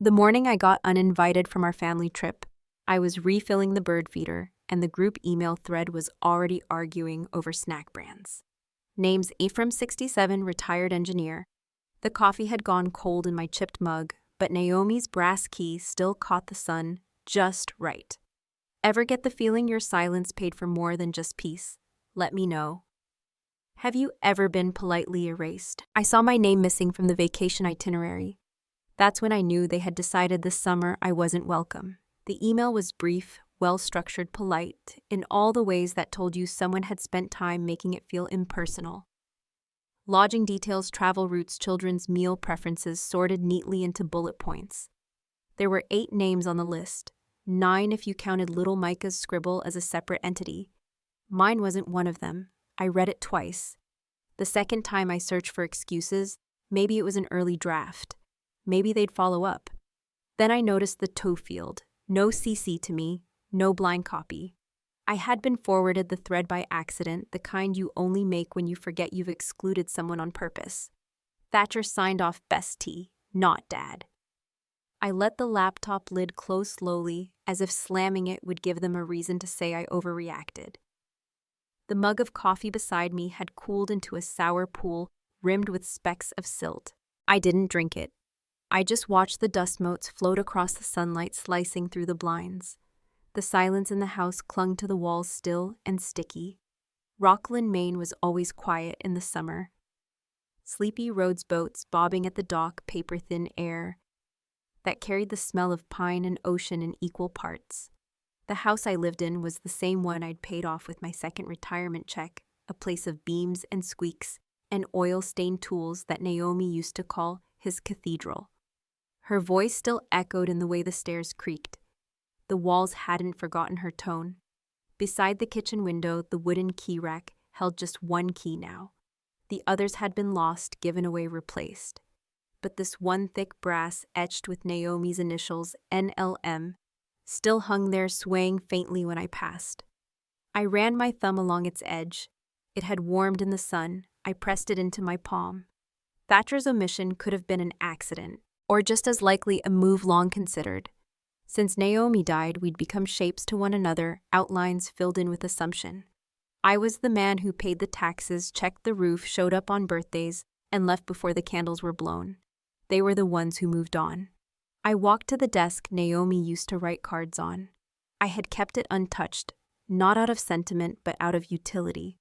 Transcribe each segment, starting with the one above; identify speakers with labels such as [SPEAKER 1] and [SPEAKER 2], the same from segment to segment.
[SPEAKER 1] The morning I got uninvited from our family trip, I was refilling the bird feeder, and the group email thread was already arguing over snack brands. Names Ephraim 67, retired engineer. The coffee had gone cold in my chipped mug, but Naomi's brass key still caught the sun just right. Ever get the feeling your silence paid for more than just peace? Let me know. Have you ever been politely erased? I saw my name missing from the vacation itinerary. That's when I knew they had decided this summer I wasn't welcome. The email was brief, well-structured, polite, in all the ways that told you someone had spent time making it feel impersonal. Lodging details, travel routes, children's meal preferences sorted neatly into bullet points. There were 8 names on the list, 9 if you counted little Micah's scribble as a separate entity. Mine wasn't one of them. I read it twice. The second time I searched for excuses, maybe it was an early draft. Maybe they'd follow up. Then I noticed the tow field. No CC to me, no blind copy. I had been forwarded the thread by accident, the kind you only make when you forget you've excluded someone on purpose. Thatcher signed off bestie, not dad. I let the laptop lid close slowly, as if slamming it would give them a reason to say I overreacted. The mug of coffee beside me had cooled into a sour pool rimmed with specks of silt. I didn't drink it. I just watched the dust motes float across the sunlight slicing through the blinds. The silence in the house clung to the walls still and sticky. Rockland, Maine was always quiet in the summer. Sleepy Rhodes boats bobbing at the dock, paper-thin air that carried the smell of pine and ocean in equal parts. The house I lived in was the same one I'd paid off with my second retirement check, a place of beams and squeaks and oil-stained tools that Naomi used to call his cathedral. Her voice still echoed in the way the stairs creaked. The walls hadn't forgotten her tone. Beside the kitchen window, the wooden key rack held just one key now. The others had been lost, given away, replaced. But this one thick brass, etched with Naomi's initials, NLM, still hung there swaying faintly when I passed. I ran my thumb along its edge. It had warmed in the sun. I pressed it into my palm. Thatcher's omission could have been an accident, or just as likely a move long considered. Since Naomi died, we'd become shapes to one another, outlines filled in with assumption. I was the man who paid the taxes, checked the roof, showed up on birthdays, and left before the candles were blown. They were the ones who moved on. I walked to the desk Naomi used to write cards on. I had kept it untouched, not out of sentiment, but out of utility.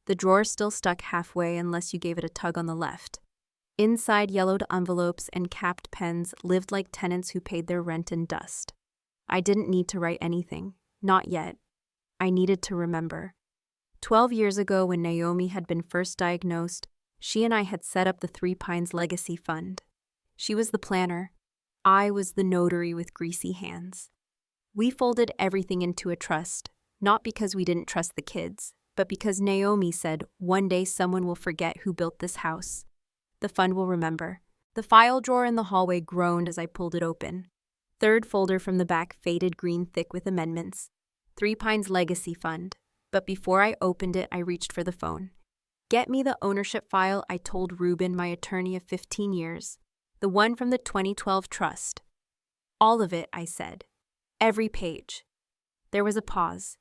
[SPEAKER 1] The drawer still stuck halfway unless you gave it a tug on the left. Inside, yellowed envelopes and capped pens lived like tenants who paid their rent in dust. I didn't need to write anything, not yet. I needed to remember. 12 years ago, when Naomi had been first diagnosed, she and I had set up the Three Pines Legacy Fund. She was the planner. I was the notary with greasy hands. We folded everything into a trust, not because we didn't trust the kids, but because Naomi said, one day someone will forget who built this house. The fund will remember. The file drawer in the hallway groaned as I pulled it open. Third folder from the back, faded green thick with amendments. Three Pines Legacy Fund. But before I opened it, I reached for the phone. Get me the ownership file, I told Ruben, my attorney of 15 years. The one from the 2012 trust. All of it, I said. Every page. There was a pause.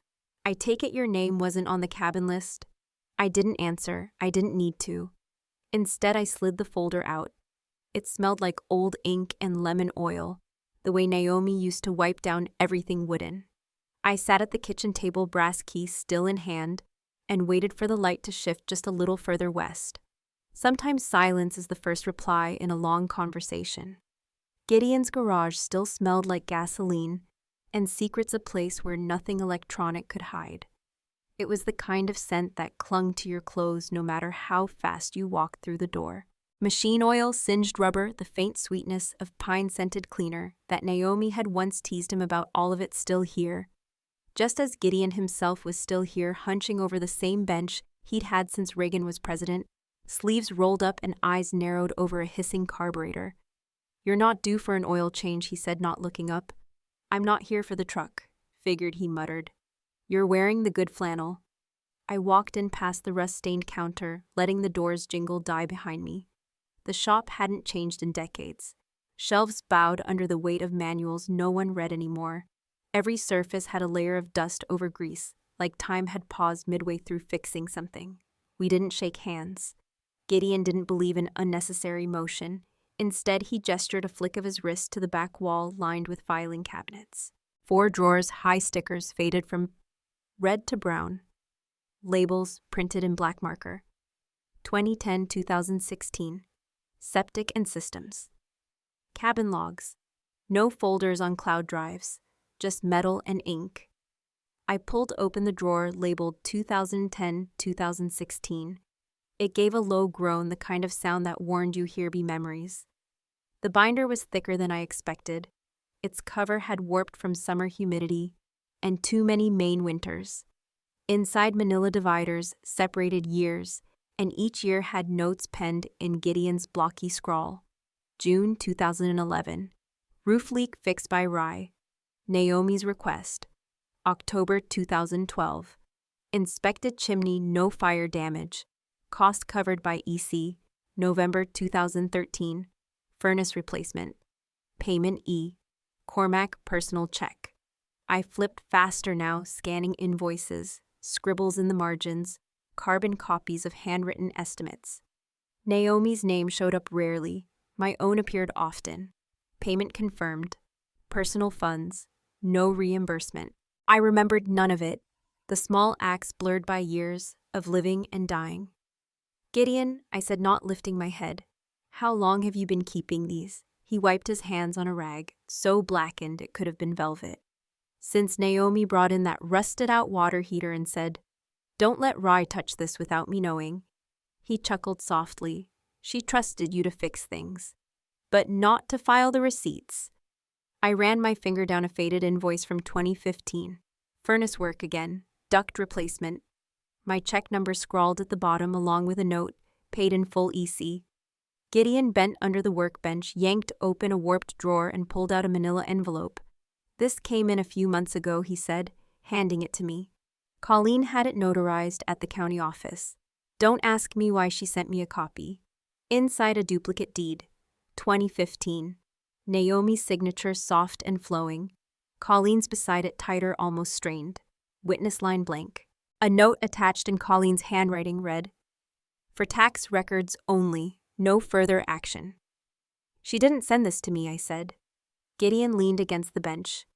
[SPEAKER 1] I take it your name wasn't on the cabin list? I didn't answer. I didn't need to. Instead, I slid the folder out. It smelled like old ink and lemon oil, the way Naomi used to wipe down everything wooden. I sat at the kitchen table, brass key still in hand, and waited for the light to shift just a little further west. Sometimes silence is the first reply in a long conversation. Gideon's garage still smelled like gasoline, and secrets a place where nothing electronic could hide. It was the kind of scent that clung to your clothes no matter how fast you walked through the door. Machine oil, singed rubber, the faint sweetness of pine-scented cleaner that Naomi had once teased him about, all of it still here. Just as Gideon himself was still here, hunching over the same bench he'd had since Reagan was president, sleeves rolled up and eyes narrowed over a hissing carburetor. You're not due for an oil change, he said, not looking up. I'm not here for the truck, figured, he muttered. You're wearing the good flannel. I walked in past the rust-stained counter, letting the door's jingle die behind me. The shop hadn't changed in decades. Shelves bowed under the weight of manuals no one read anymore. Every surface had a layer of dust over grease, like time had paused midway through fixing something. We didn't shake hands. Gideon didn't believe in unnecessary motion. Instead, he gestured a flick of his wrist to the back wall lined with filing cabinets. 4 drawers, high stickers faded from red to brown. Labels printed in black marker. 2010-2016. Septic and systems. Cabin logs. No folders on cloud drives, just metal and ink. I pulled open the drawer labeled 2010-2016. It gave a low groan, the kind of sound that warned you here be memories. The binder was thicker than I expected. Its cover had warped from summer humidity and too many Maine winters. Inside manila dividers separated years, and each year had notes penned in Gideon's blocky scrawl. June 2011. Roof leak fixed by Rye. Naomi's request. October 2012. Inspected chimney, no fire damage. Cost covered by EC. November 2013. Furnace replacement. Payment E. Cormac personal check. I flipped faster now, scanning invoices, scribbles in the margins, carbon copies of handwritten estimates. Naomi's name showed up rarely. My own appeared often. Payment confirmed. Personal funds. No reimbursement. I remembered none of it. The small acts blurred by years of living and dying. Gideon, I said, not lifting my head. How long have you been keeping these? He wiped his hands on a rag, so blackened it could have been velvet. Since Naomi brought in that rusted-out water heater and said, "Don't let Rye touch this without me knowing." He chuckled softly. She trusted you to fix things, but not to file the receipts. I ran my finger down a faded invoice from 2015. Furnace work again, duct replacement. My check number scrawled at the bottom along with a note, paid in full EC. Gideon bent under the workbench, yanked open a warped drawer, and pulled out a manila envelope. "This came in a few months ago," he said, handing it to me. "Colleen had it notarized at the county office. Don't ask me why she sent me a copy. Inside a duplicate deed. 2015. Naomi's signature soft and flowing. Colleen's beside it tighter, almost strained. Witness line blank. A note attached in Colleen's handwriting read, "For tax records only, no further action." "She didn't send this to me," I said. Gideon leaned against the bench.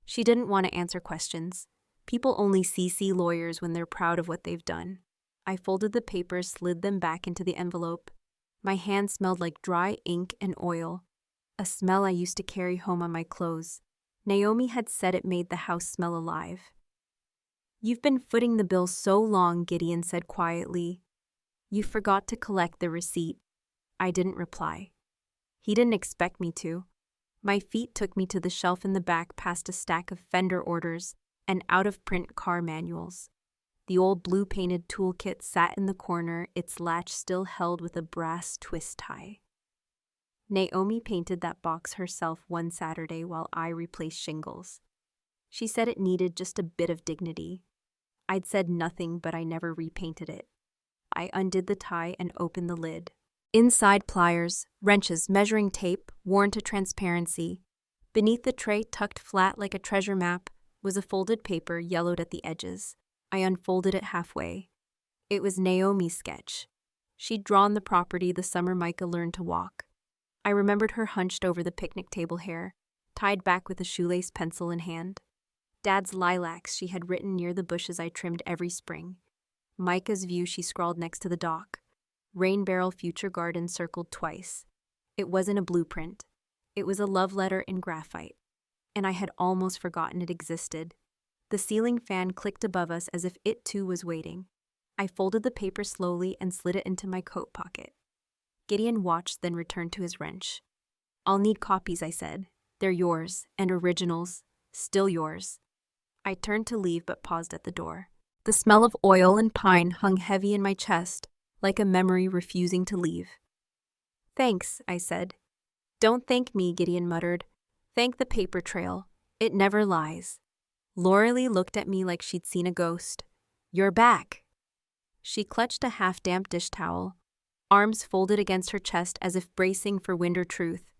[SPEAKER 1] She didn't want to answer questions. People only CC lawyers when they're proud of what they've done. I folded the papers, slid them back into the envelope. My hand smelled like dry ink and oil, a smell I used to carry home on my clothes. Naomi had said it made the house smell alive. "You've been footing the bill so long," Gideon said quietly. "You forgot to collect the receipt." I didn't reply. He didn't expect me to. My feet took me to the shelf in the back, past a stack of Fender orders and out-of-print car manuals. The old blue-painted toolkit sat in the corner, its latch still held with a brass twist tie. Naomi painted that box herself one Saturday while I replaced shingles. She said it needed just a bit of dignity. I'd said nothing, but I never repainted it. I undid the tie and opened the lid. Inside, pliers, wrenches, measuring tape, worn to transparency. Beneath the tray, tucked flat like a treasure map, was a folded paper yellowed at the edges. I unfolded it halfway. It was Naomi's sketch. She'd drawn the property the summer Micah learned to walk. I remembered her hunched over the picnic table hair, tied back with a shoelace pencil in hand. Dad's lilacs she had written near the bushes I trimmed every spring. Micah's view she scrawled next to the dock. Rain barrel future garden circled twice. It wasn't a blueprint. It was a love letter in graphite. And I had almost forgotten it existed. The ceiling fan clicked above us as if it too was waiting. I folded the paper slowly and slid it into my coat pocket. Gideon watched, then returned to his wrench. "I'll need copies," I said. "They're yours, and originals, still yours." I turned to leave but paused at the door. The smell of oil and pine hung heavy in my chest, like a memory refusing to leave. "Thanks," I said. "Don't thank me," Gideon muttered. "Thank the paper trail. It never lies." Loralee looked at me like she'd seen a ghost. "You're back." She clutched a half-damp dish towel, arms folded against her chest as if bracing for wind or truth.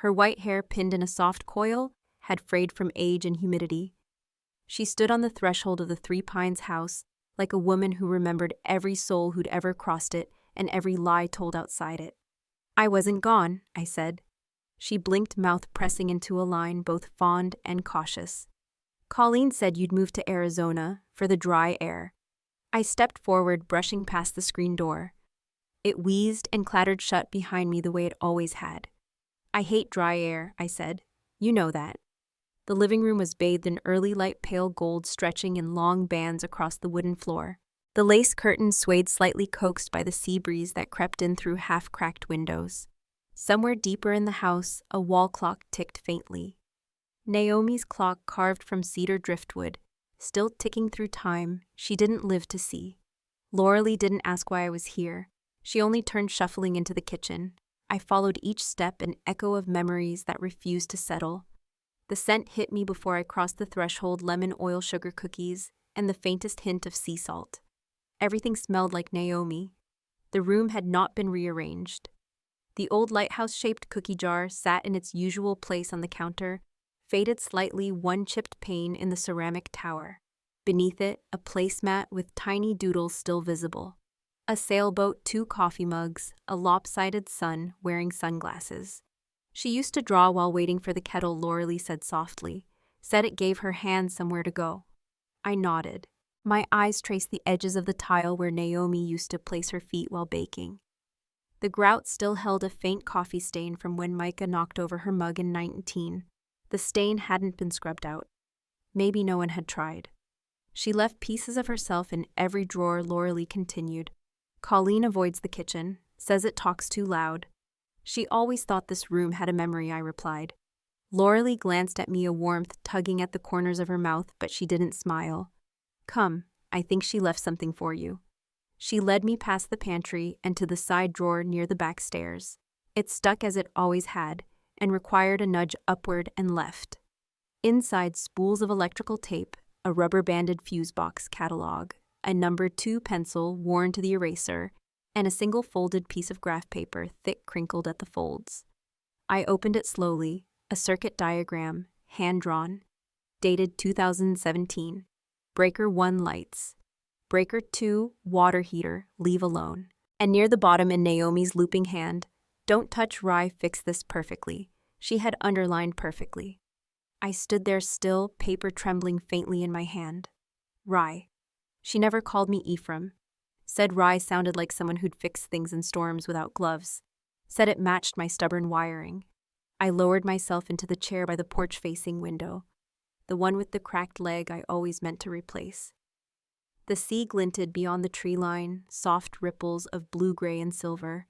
[SPEAKER 1] Her white hair, pinned in a soft coil, had frayed from age and humidity. She stood on the threshold of the Three Pines house like a woman who remembered every soul who'd ever crossed it and every lie told outside it. "I wasn't gone," I said. She blinked, mouth pressing into a line, both fond and cautious. "Colleen said you'd moved to Arizona for the dry air." I stepped forward, brushing past the screen door. It wheezed and clattered shut behind me the way it always had. "I hate dry air," I said. "You know that." The living room was bathed in early light, pale gold stretching in long bands across the wooden floor. The lace curtains swayed slightly, coaxed by the sea breeze that crept in through half-cracked windows. Somewhere deeper in the house, a wall clock ticked faintly. Naomi's clock, carved from cedar driftwood, still ticking through time she didn't live to see. Lauralee didn't ask why I was here. She only turned shuffling into the kitchen. I followed each step, an echo of memories that refused to settle. The scent hit me before I crossed the threshold, lemon oil sugar cookies, and the faintest hint of sea salt. Everything smelled like Naomi. The room had not been rearranged. The old lighthouse-shaped cookie jar sat in its usual place on the counter, faded slightly, one chipped pane in the ceramic tower. Beneath it, a placemat with tiny doodles still visible. A sailboat, 2 coffee mugs, a lopsided son wearing sunglasses. "She used to draw while waiting for the kettle," Lauralee said softly. "Said it gave her hands somewhere to go." I nodded. My eyes traced the edges of the tile where Naomi used to place her feet while baking. The grout still held a faint coffee stain from when Micah knocked over her mug in 19. The stain hadn't been scrubbed out. Maybe no one had tried. "She left pieces of herself in every drawer," Lauralee continued. "Colleen avoids the kitchen, says it talks too loud." "She always thought this room had a memory," I replied. Lauralee glanced at me, a warmth tugging at the corners of her mouth, but she didn't smile. "Come, I think she left something for you." She led me past the pantry and to the side drawer near the back stairs. It stuck as it always had, and required a nudge upward and left. Inside, spools of electrical tape, a rubber-banded fuse box catalog, a number 2 pencil worn to the eraser, and a single folded piece of graph paper, thick, crinkled at the folds. I opened it slowly, a circuit diagram, hand-drawn, dated 2017. Breaker 1 lights. Breaker 2 water heater, leave alone. And near the bottom in Naomi's looping hand, "Don't touch Rye, fix this perfectly." She had underlined perfectly. I stood there still, paper trembling faintly in my hand. Rye. She never called me Ephraim. Said Rye sounded like someone who'd fix things in storms without gloves. Said it matched my stubborn wiring. I lowered myself into the chair by the porch-facing window, the one with the cracked leg I always meant to replace. The sea glinted beyond the tree line, soft ripples of blue-gray and silver.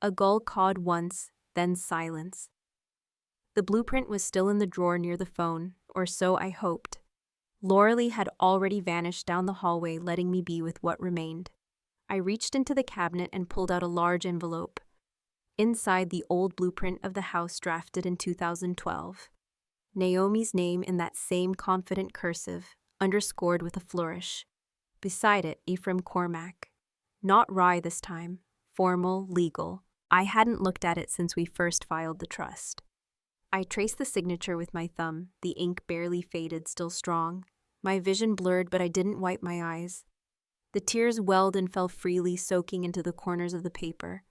[SPEAKER 1] A gull cawed once, then silence. The blueprint was still in the drawer near the phone, or so I hoped. Lauralee had already vanished down the hallway, letting me be with what remained. I reached into the cabinet and pulled out a large envelope. Inside, the old blueprint of the house drafted in 2012. Naomi's name in that same confident cursive, underscored with a flourish. Beside it, Ephraim Cormack. Not Rye this time. Formal, legal. I hadn't looked at it since we first filed the trust. I traced the signature with my thumb, the ink barely faded, still strong. My vision blurred, but I didn't wipe my eyes. The tears welled and fell freely, soaking into the corners of the paper.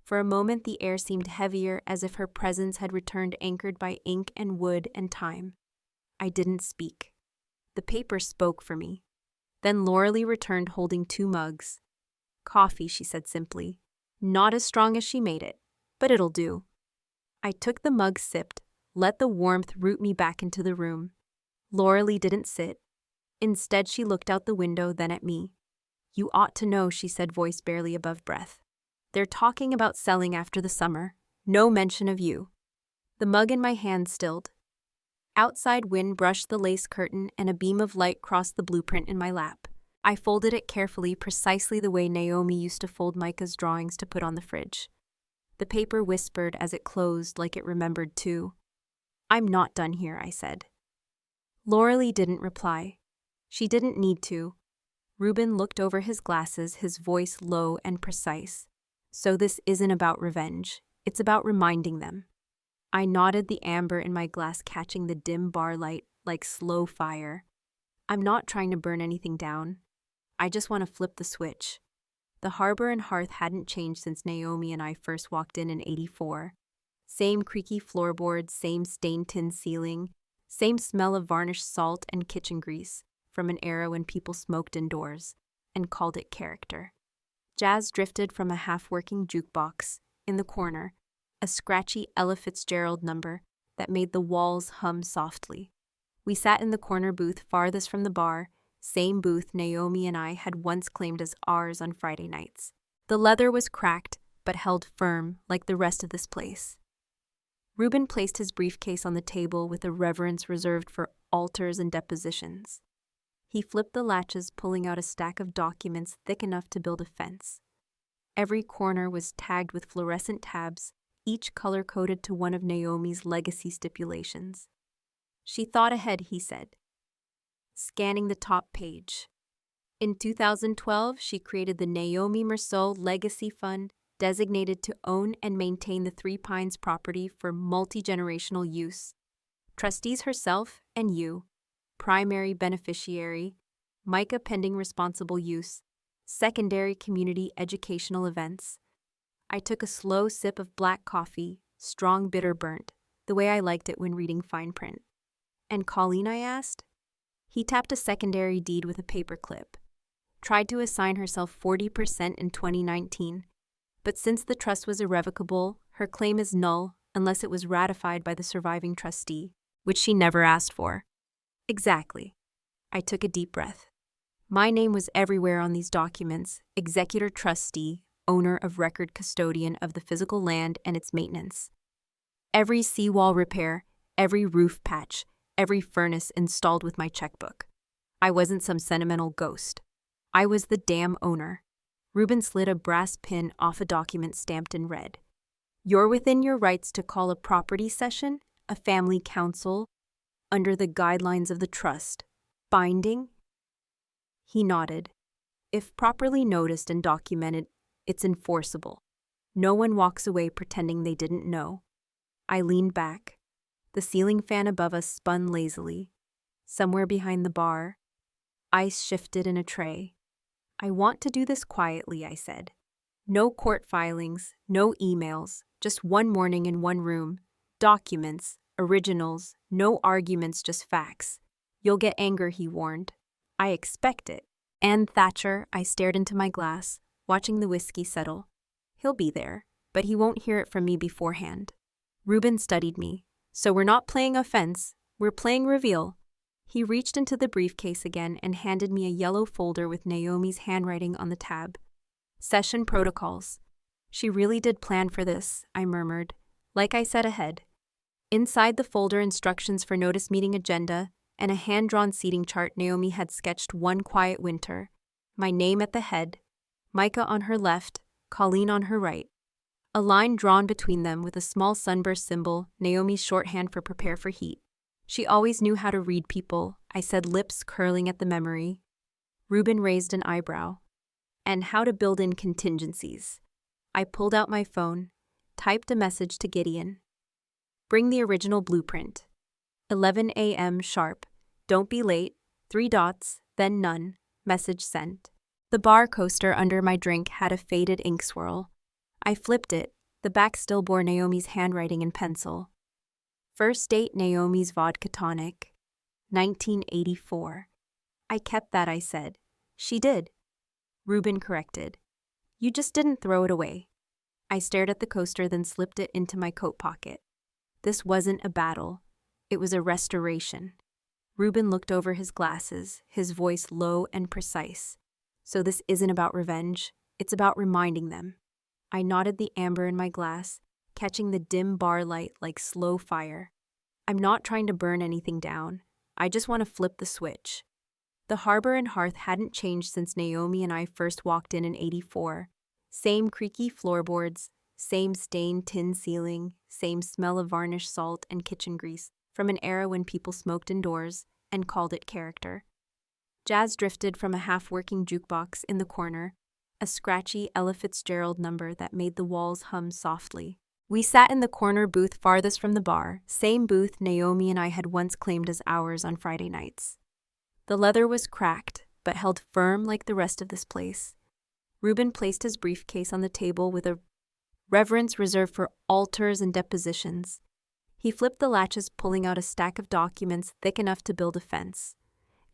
[SPEAKER 1] For a moment, the air seemed heavier, as if her presence had returned, anchored by ink and wood and time. I didn't speak. The paper spoke for me. Then Lauralee returned, holding 2 mugs. "Coffee," she said simply. "Not as strong as she made it, but it'll do." I took the mug, sipped, let the warmth root me back into the room. Lauralee didn't sit. Instead, she looked out the window, then at me. "You ought to know," she said, voice barely above breath. "They're talking about selling after the summer. No mention of you." The mug in my hand stilled. Outside wind brushed the lace curtain and a beam of light crossed the blueprint in my lap. I folded it carefully, precisely the way Naomi used to fold Micah's drawings to put on the fridge. The paper whispered as it closed, like it remembered too. "I'm not done here," I said. Lauralee didn't reply. She didn't need to. Reuben looked over his glasses, his voice low and precise. "So this isn't about revenge. It's about reminding them." I nodded, the amber in my glass catching the dim bar light like slow fire. I'm not trying to burn anything down. I just want to flip the switch. The harbor and hearth hadn't changed since Naomi and I first walked in '84. Same creaky floorboards, same stained tin ceiling, same smell of varnished salt and kitchen grease from an era when people smoked indoors and called it character. Jazz drifted from a half-working jukebox in the corner, a scratchy Ella Fitzgerald number that made the walls hum softly. We sat in the corner booth farthest from the bar, same booth Naomi and I had once claimed as ours on Friday nights. The leather was cracked, but held firm like the rest of this place. Reuben placed his briefcase on the table with a reverence reserved for altars and depositions. He flipped the latches, pulling out a stack of documents thick enough to build a fence. Every corner was tagged with fluorescent tabs, each color-coded to one of Naomi's legacy stipulations. She thought ahead, he said, scanning the top page. In 2012, she created the Naomi Merceau Legacy Fund, designated to own and maintain the Three Pines property for multi-generational use. Trustees herself and you, primary beneficiary, Micah pending responsible use, secondary community educational events. I took a slow sip of black coffee, strong bitter burnt, the way I liked it when reading fine print. And Colleen, I asked? He tapped a secondary deed with a paperclip. Tried to assign herself 40% in 2019, but since the trust was irrevocable, her claim is null unless it was ratified by the surviving trustee, which she never asked for. Exactly. I took a deep breath. My name was everywhere on these documents: executor trustee, owner of record, custodian of the physical land and its maintenance. Every seawall repair, every roof patch, every furnace installed with my checkbook. I wasn't some sentimental ghost. I was the damn owner. Reuben slid a brass pin off a document stamped in red. You're within your rights to call a property session, a family council, under the guidelines of the trust. Binding? He nodded. If properly noticed and documented, it's enforceable. No one walks away pretending they didn't know. I leaned back. The ceiling fan above us spun lazily. Somewhere behind the bar, ice shifted in a tray. I want to do this quietly, I said. No court filings, no emails, just one morning in one room. Documents, originals, no arguments, just facts. You'll get anger, he warned. I expect it. Anne Thatcher, I stared into my glass, watching the whiskey settle. He'll be there, but he won't hear it from me beforehand. Reuben studied me. So we're not playing offense, we're playing reveal. He reached into the briefcase again and handed me a yellow folder with Naomi's handwriting on the tab. Session protocols. She really did plan for this, I murmured, like I said ahead. Inside the folder, instructions for notice meeting agenda and a hand-drawn seating chart Naomi had sketched one quiet winter. My name at the head, Micah on her left, Colleen on her right. A line drawn between them with a small sunburst symbol, Naomi's shorthand for prepare for heat. She always knew how to read people, I said, lips curling at the memory. Reuben raised an eyebrow. And how to build in contingencies. I pulled out my phone, typed a message to Gideon. Bring the original blueprint. 11 a.m. sharp. Don't be late. 3 dots, then none. Message sent. The bar coaster under my drink had a faded ink swirl. I flipped it. The back still bore Naomi's handwriting in pencil. First date, Naomi's vodka tonic. 1984. I kept that, I said. She did. Reuben corrected. You just didn't throw it away. I stared at the coaster, then slipped it into my coat pocket. This wasn't a battle. It was a restoration. Reuben looked over his glasses, his voice low and precise. So this isn't about revenge. It's about reminding them. I nodded, the amber in my glass, catching the dim bar light like slow fire. I'm not trying to burn anything down. I just want to flip the switch. The harbor and hearth hadn't changed since Naomi and I first walked in '84. Same creaky floorboards, same stained tin ceiling, same smell of varnished salt and kitchen grease from an era when people smoked indoors and called it character. Jazz drifted from a half-working jukebox in the corner, a scratchy Ella Fitzgerald number that made the walls hum softly. We sat in the corner booth farthest from the bar, same booth Naomi and I had once claimed as ours on Friday nights. The leather was cracked, but held firm like the rest of this place. Reuben placed his briefcase on the table with a reverence reserved for altars and depositions. He flipped the latches, pulling out a stack of documents thick enough to build a fence.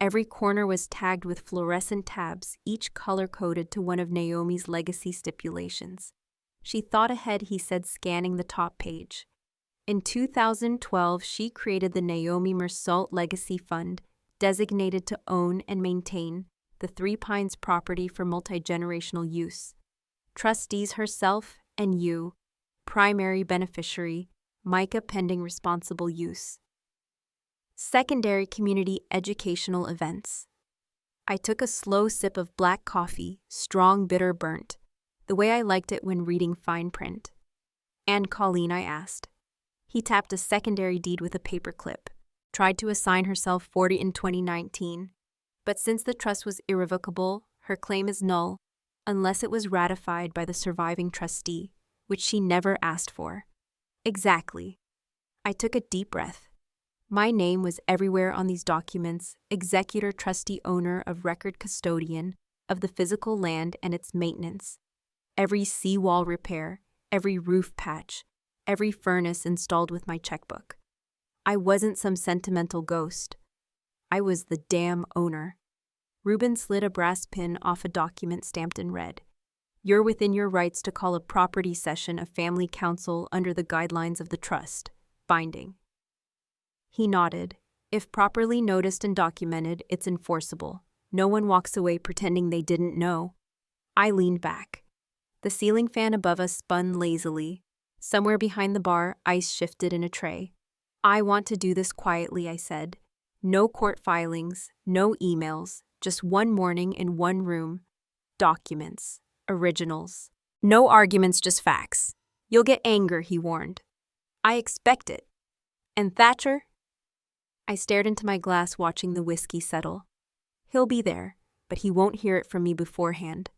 [SPEAKER 1] Every corner was tagged with fluorescent tabs, each color-coded to one of Naomi's legacy stipulations. She thought ahead, he said, scanning the top page. In 2012, she created the Naomi Mersault Legacy Fund, designated to own and maintain the Three Pines property for multi-generational use. Trustees herself and you, primary beneficiary, Micah, pending responsible use. Secondary community educational events. I took a slow sip of black coffee, strong, bitter, burnt, the way I liked it when reading fine print. "And Colleen?" I asked. He tapped a secondary deed with a paperclip, tried to assign herself 40 in 2019, but since the trust was irrevocable, her claim is null unless it was ratified by the surviving trustee, which she never asked for. Exactly. I took a deep breath. My name was everywhere on these documents, executor, trustee, owner of record, custodian of the physical land and its maintenance. Every seawall repair, every roof patch, every furnace installed with my checkbook. I wasn't some sentimental ghost. I was the damn owner. Reuben slid a brass pin off a document stamped in red. "You're within your rights to call a property session a family council under the guidelines of the trust. Binding." He nodded. "If properly noticed and documented, it's enforceable. No one walks away pretending they didn't know." I leaned back. The ceiling fan above us spun lazily. Somewhere behind the bar, ice shifted in a tray. "I want to do this quietly," I said. "No court filings, no emails, just one morning in one room. Documents. Originals. No arguments, just facts. You'll get anger," he warned. "I expect it. And Thatcher?" I stared into my glass, watching the whiskey settle. "He'll be there, but he won't hear it from me beforehand."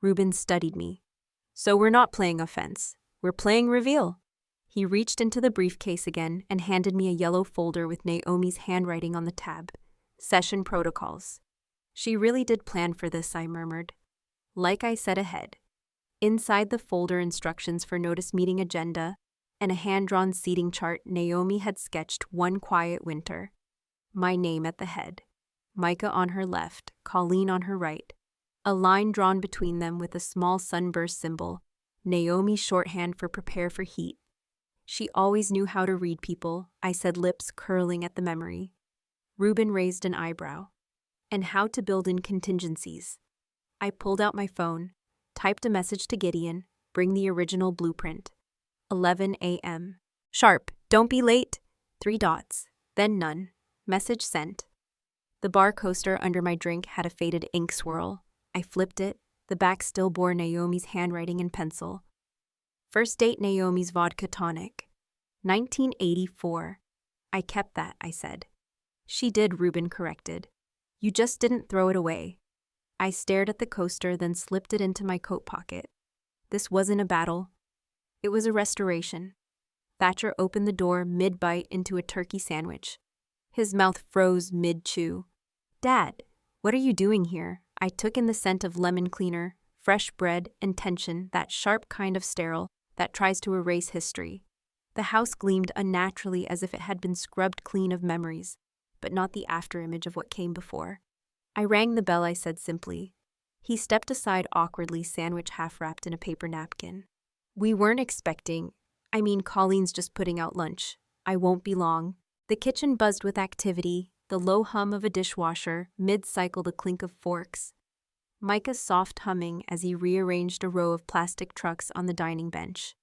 [SPEAKER 1] Reuben studied me. "So we're not playing offense. We're playing reveal." He reached into the briefcase again and handed me a yellow folder with Naomi's handwriting on the tab. "Session protocols." She really did plan for this, I murmured. Like I said ahead. Inside the folder, instructions for notice meeting agenda and a hand-drawn seating chart Naomi had sketched one quiet winter. My name at the head. Micah on her left, Colleen on her right. A line drawn between them with a small sunburst symbol, Naomi's shorthand for prepare for heat. She always knew how to read people, I said, lips curling at the memory. Reuben raised an eyebrow. And how to build in contingencies. I pulled out my phone, typed a message to Gideon, bring the original blueprint. 11 a.m. Sharp, don't be late. 3 dots, then none. Message sent. The bar coaster under my drink had a faded ink swirl. I flipped it. The back still bore Naomi's handwriting in pencil. First date, Naomi's vodka tonic. 1984. I kept that, I said. She did, Reuben corrected. You just didn't throw it away. I stared at the coaster, then slipped it into my coat pocket. This wasn't a battle. It was a restoration. Thatcher opened the door mid-bite into a turkey sandwich. His mouth froze mid-chew. "Dad, what are you doing here?" I took in the scent of lemon cleaner, fresh bread, and tension, that sharp kind of sterile that tries to erase history. The house gleamed unnaturally as if it had been scrubbed clean of memories, but not the afterimage of what came before. I rang the bell, I said simply. He stepped aside awkwardly, sandwich half-wrapped in a paper napkin. "We weren't expecting. Colleen's just putting out lunch. I won't be long." The kitchen buzzed with activity, the low hum of a dishwasher, mid-cycle the clink of forks. Micah's soft humming as he rearranged a row of plastic trucks on the dining bench.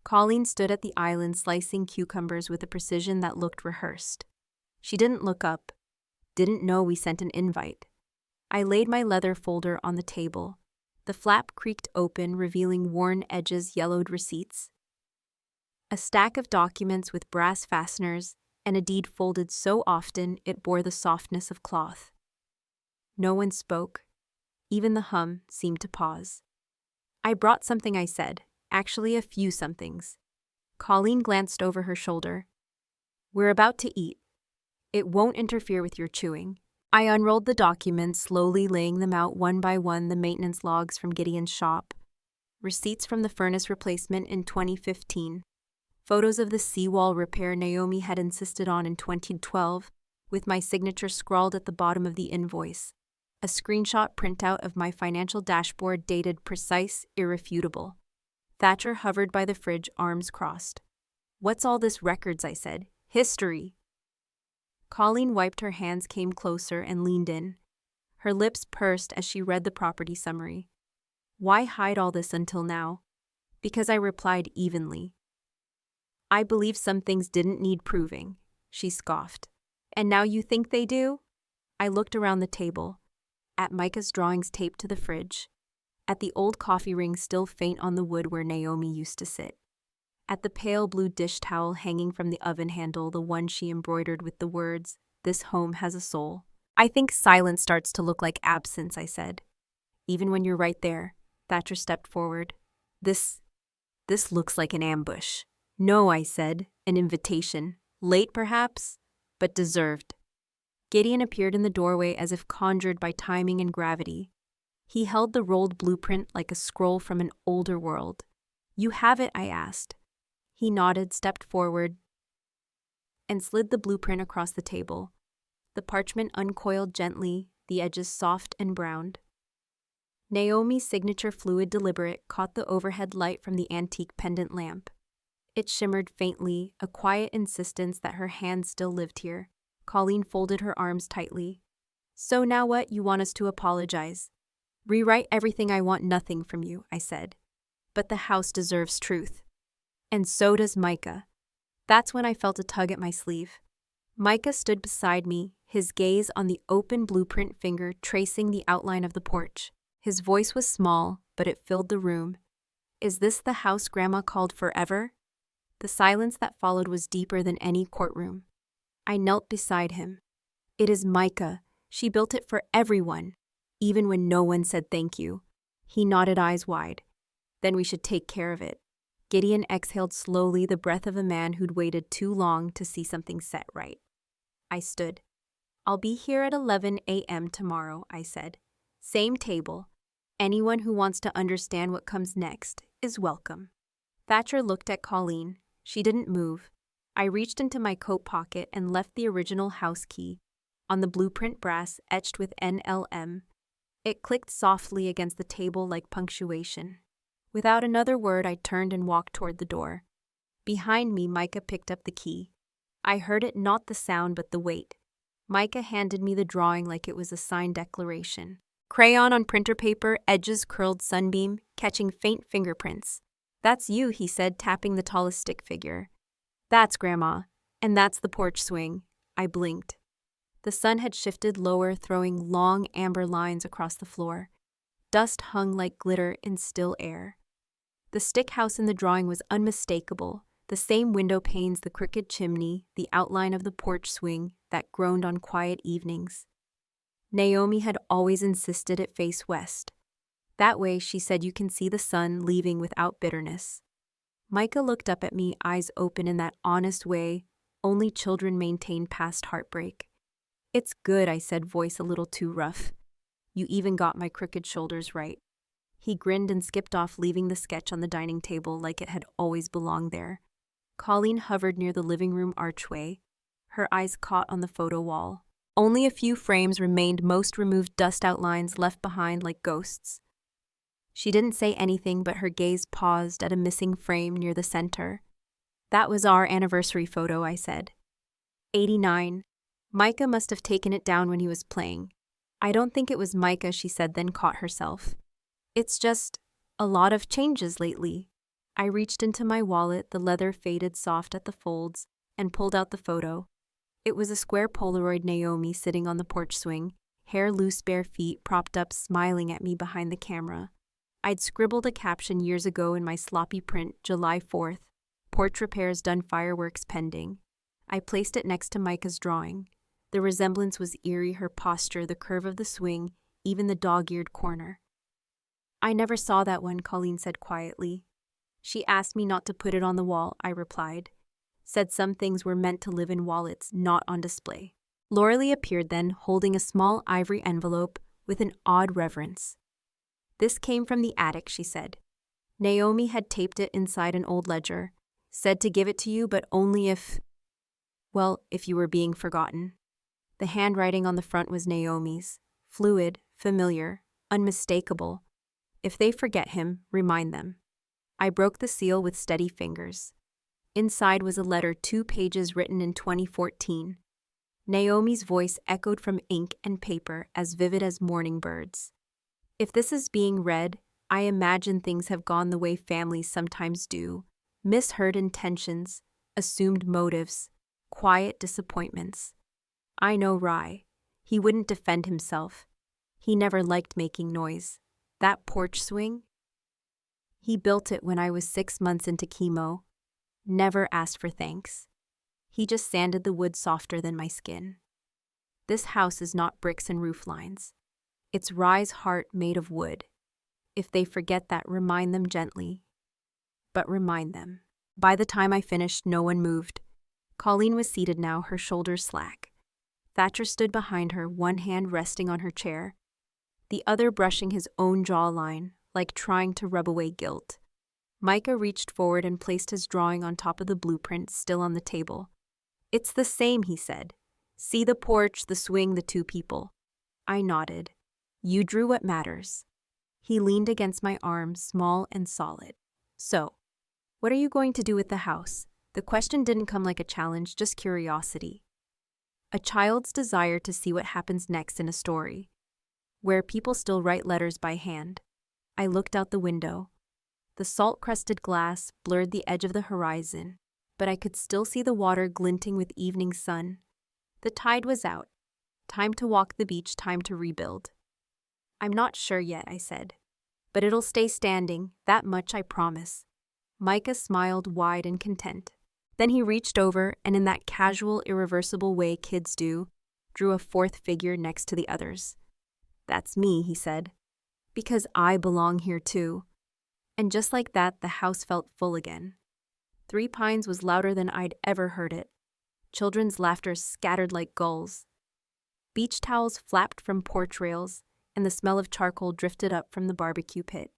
[SPEAKER 1] Colleen stood at the island slicing cucumbers with a precision that looked rehearsed. She didn't look up, didn't know we sent an invite. I laid my leather folder on the table. The flap creaked open, revealing worn edges, yellowed receipts. A stack of documents with brass fasteners and a deed folded so often it bore the softness of cloth. No one spoke. Even the hum seemed to pause. "I brought something," I said. "Actually, a few somethings. Colleen glanced over her shoulder. We're about to eat. It won't interfere with your chewing. I unrolled the documents, slowly laying them out one by one, the maintenance logs from Gideon's shop, receipts from the furnace replacement in 2015, photos of the seawall repair Naomi had insisted on in 2012, with my signature scrawled at the bottom of the invoice, a screenshot printout of my financial dashboard dated precise, irrefutable. Thatcher hovered by the fridge, arms crossed. What's all this records, I said. History. Colleen wiped her hands, came closer, and leaned in. Her lips pursed as she read the property summary. Why hide all this until now? Because I replied evenly. I believe some things didn't need proving, she scoffed. And now you think they do? I looked around the table, at Micah's drawings taped to the fridge, at the old coffee ring still faint on the wood where Naomi used to sit, at the pale blue dish towel hanging from the oven handle, the one she embroidered with the words, "This home has a soul." I think silence starts to look like absence, I said. Even when you're right there. Thatcher stepped forward. This looks like an ambush. No, I said, an invitation. Late, perhaps, but deserved. Gideon appeared in the doorway as if conjured by timing and gravity. He held the rolled blueprint like a scroll from an older world. You have it, I asked. He nodded, stepped forward, and slid the blueprint across the table. The parchment uncoiled gently, the edges soft and browned. Naomi's signature, fluid, deliberate, caught the overhead light from the antique pendant lamp. It shimmered faintly, a quiet insistence that her hand still lived here. Colleen folded her arms tightly. So now what? You want us to apologize? Rewrite everything. I want nothing from you, I said. But the house deserves truth. And so does Micah. That's when I felt a tug at my sleeve. Micah stood beside me, his gaze on the open blueprint finger tracing the outline of the porch. His voice was small, but it filled the room. Is this the house Grandma called forever? The silence that followed was deeper than any courtroom. I knelt beside him. It is Micah. She built it for everyone, even when no one said thank you. He nodded, eyes wide. Then we should take care of it. Gideon exhaled slowly, the breath of a man who'd waited too long to see something set right. I stood. I'll be here at 11 a.m. tomorrow, I said. Same table. Anyone who wants to understand what comes next is welcome. Thatcher looked at Colleen. She didn't move. I reached into my coat pocket and left the original house key on the blueprint brass etched with NLM. It clicked softly against the table like punctuation. Without another word, I turned and walked toward the door. Behind me, Micah picked up the key. I heard it, not the sound, but the weight. Micah handed me the drawing like it was a signed declaration. Crayon on printer paper, edges curled sunbeam, catching faint fingerprints. That's you, he said, tapping the tallest stick figure. That's Grandma, and that's the porch swing. I blinked. The sun had shifted lower, throwing long amber lines across the floor. Dust hung like glitter in still air. The stick house in the drawing was unmistakable, the same window panes, the crooked chimney, the outline of the porch swing that groaned on quiet evenings. Naomi had always insisted it face west. That way, she said, you can see the sun leaving without bitterness. Micah looked up at me, eyes open in that honest way only children maintain past heartbreak. It's good, I said, voice a little too rough. You even got my crooked shoulders right. He grinned and skipped off, leaving the sketch on the dining table like it had always belonged there. Colleen hovered near the living room archway, her eyes caught on the photo wall. Only a few frames remained, most removed, dust outlines left behind like ghosts. She didn't say anything, but her gaze paused at a missing frame near the center. That was our anniversary photo, I said. 89. Micah must have taken it down when he was playing. I don't think it was Micah, she said, then caught herself. It's just a lot of changes lately. I reached into my wallet, the leather faded soft at the folds, and pulled out the photo. It was a square Polaroid Naomi sitting on the porch swing, hair loose, bare feet propped up, smiling at me behind the camera. I'd scribbled a caption years ago in my sloppy print, July 4th, porch repairs done, fireworks pending. I placed it next to Micah's drawing. The resemblance was eerie, her posture, the curve of the swing, even the dog-eared corner. I never saw that one, Colleen said quietly. She asked me not to put it on the wall, I replied. Said some things were meant to live in wallets, not on display. Loralee appeared then, holding a small ivory envelope with an odd reverence. This came from the attic, she said. Naomi had taped it inside an old ledger, said to give it to you, but only if you were being forgotten. The handwriting on the front was Naomi's, fluid, familiar, unmistakable. If they forget him, remind them. I broke the seal with steady fingers. Inside was a letter 2 pages written in 2014. Naomi's voice echoed from ink and paper as vivid as morning birds. If this is being read, I imagine things have gone the way families sometimes do. Misheard intentions, assumed motives, quiet disappointments. I know Rye. He wouldn't defend himself. He never liked making noise. That porch swing? He built it when I was 6 months into chemo. Never asked for thanks. He just sanded the wood softer than my skin. This house is not bricks and roof lines. It's Rye's heart made of wood. If they forget that, remind them gently. But remind them. By the time I finished, no one moved. Colleen was seated now, her shoulders slack. Thatcher stood behind her, one hand resting on her chair, the other brushing his own jawline, like trying to rub away guilt. Micah reached forward and placed his drawing on top of the blueprint still on the table. It's the same, he said. See the porch, the swing, the 2 people. I nodded. You drew what matters. He leaned against my arm, small and solid. So, what are you going to do with the house? The question didn't come like a challenge, just curiosity. A child's desire to see what happens next in a story, where people still write letters by hand. I looked out the window. The salt-crusted glass blurred the edge of the horizon, but I could still see the water glinting with evening sun. The tide was out. Time to walk the beach, time to rebuild. I'm not sure yet, I said. But it'll stay standing, that much I promise. Micah smiled wide and content. Then he reached over and in that casual, irreversible way kids do, drew a 4th figure next to the others. That's me, he said. Because I belong here too. And just like that, the house felt full again. 3 Pines was louder than I'd ever heard it. Children's laughter scattered like gulls. Beach towels flapped from porch rails, and the smell of charcoal drifted up from the barbecue pit.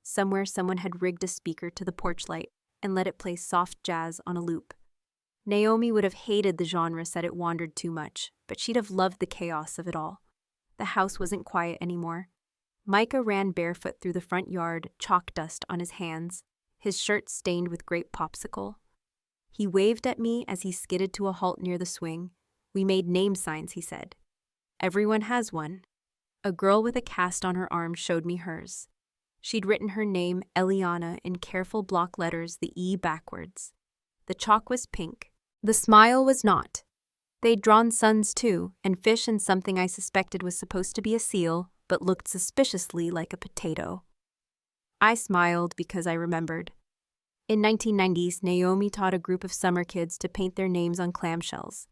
[SPEAKER 1] Somewhere someone had rigged a speaker to the porch light and let it play soft jazz on a loop. Naomi would have hated the genre, said it wandered too much, but she'd have loved the chaos of it all. The house wasn't quiet anymore. Micah ran barefoot through the front yard, chalk dust on his hands, his shirt stained with grape popsicle. He waved at me as he skidded to a halt near the swing. We made name signs, he said. Everyone has one. A girl with a cast on her arm showed me hers. She'd written her name, Eliana, in careful block letters, the E backwards. The chalk was pink. The smile was not. They'd drawn suns too, and fish and something I suspected was supposed to be a seal, but looked suspiciously like a potato. I smiled because I remembered. In 1990s, Naomi taught a group of summer kids to paint their names on clamshells.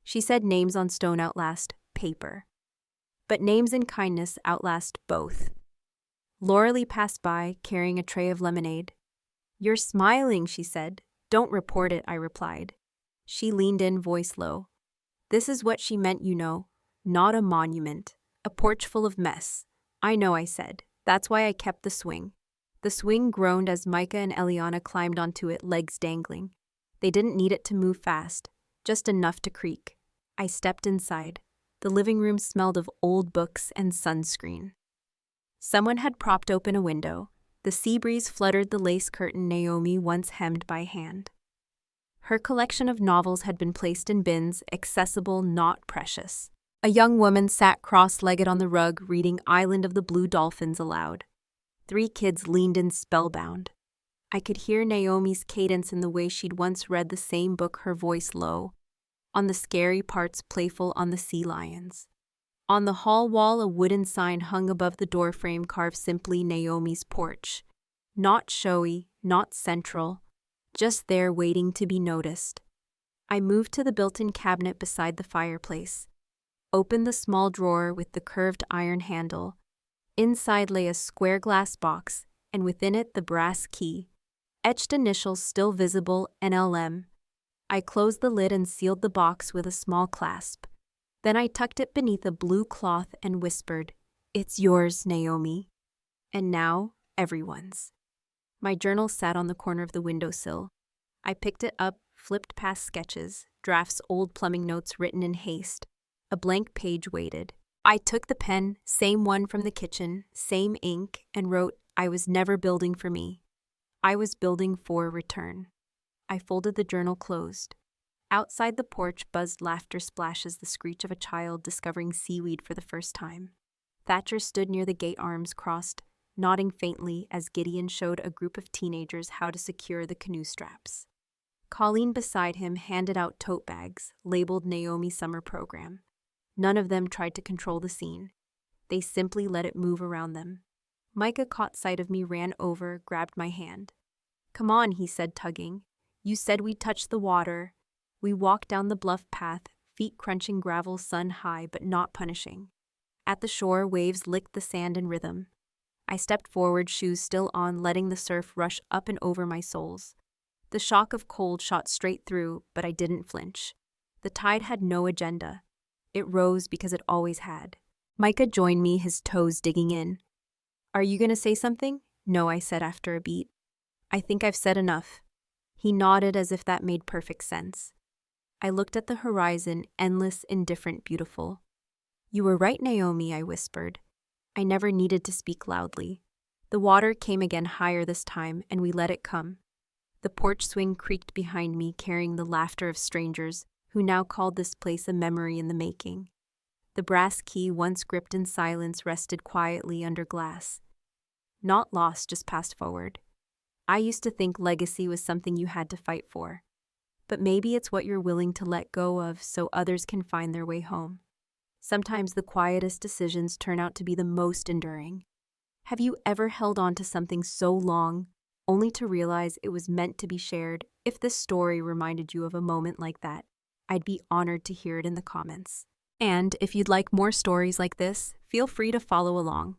[SPEAKER 1] She said names on stone outlast paper. But names and kindness outlast both. Loralee passed by, carrying a tray of lemonade. You're smiling, she said. Don't report it, I replied. She leaned in, voice low. This is what she meant, you know. Not a monument. A porch full of mess. I know, I said. That's why I kept the swing. The swing groaned as Micah and Eliana climbed onto it, legs dangling. They didn't need it to move fast, just enough to creak. I stepped inside. The living room smelled of old books and sunscreen. Someone had propped open a window. The sea breeze fluttered the lace curtain Naomi once hemmed by hand. Her collection of novels had been placed in bins, accessible, not precious. A young woman sat cross-legged on the rug, reading Island of the Blue Dolphins aloud. 3 kids leaned in spellbound. I could hear Naomi's cadence in the way she'd once read the same book, her voice low. On the scary parts, playful on the sea lions. On the hall wall, a wooden sign hung above the doorframe, carved simply Naomi's porch. Not showy, not central, just there waiting to be noticed. I moved to the built-in cabinet beside the fireplace, opened the small drawer with the curved iron handle. Inside lay a square glass box, and within it the brass key. etched initials still visible, NLM. I closed the lid and sealed the box with a small clasp. Then I tucked it beneath a blue cloth and whispered, "It's yours, Naomi." And now, everyone's. My journal sat on the corner of the windowsill. I picked it up, flipped past sketches, drafts, old plumbing notes written in haste. A blank page waited. I took the pen, same one from the kitchen, same ink, and wrote, "I was never building for me. I was building for return." I folded the journal closed. Outside the porch buzzed laughter splashes, the screech of a child discovering seaweed for the first time. Thatcher stood near the gate, arms crossed, nodding faintly as Gideon showed a group of teenagers how to secure the canoe straps. Colleen beside him handed out tote bags, labeled Naomi Summer Program. None of them tried to control the scene. They simply let it move around them. Micah caught sight of me, ran over, grabbed my hand. "Come on," he said, tugging. "You said we'd touch the water." We walked down the bluff path, feet crunching gravel, sun high but not punishing. At the shore, waves licked the sand in rhythm. I stepped forward, shoes still on, letting the surf rush up and over my soles. The shock of cold shot straight through, but I didn't flinch. The tide had no agenda. It rose because it always had. Micah joined me, his toes digging in. "Are you going to say something?" "No," I said after a beat. "I think I've said enough." He nodded as if that made perfect sense. I looked at the horizon, endless, indifferent, beautiful. "You were right, Naomi," I whispered. I never needed to speak loudly. The water came again, higher this time, and we let it come. The porch swing creaked behind me, carrying the laughter of strangers, who now called this place a memory in the making. The brass key, once gripped in silence, rested quietly under glass. Not lost, just passed forward. I used to think legacy was something you had to fight for. But maybe it's what you're willing to let go of so others can find their way home. Sometimes the quietest decisions turn out to be the most enduring. Have you ever held on to something so long, only to realize it was meant to be shared? If this story reminded you of a moment like that, I'd be honored to hear it in the comments. And if you'd like more stories like this, feel free to follow along.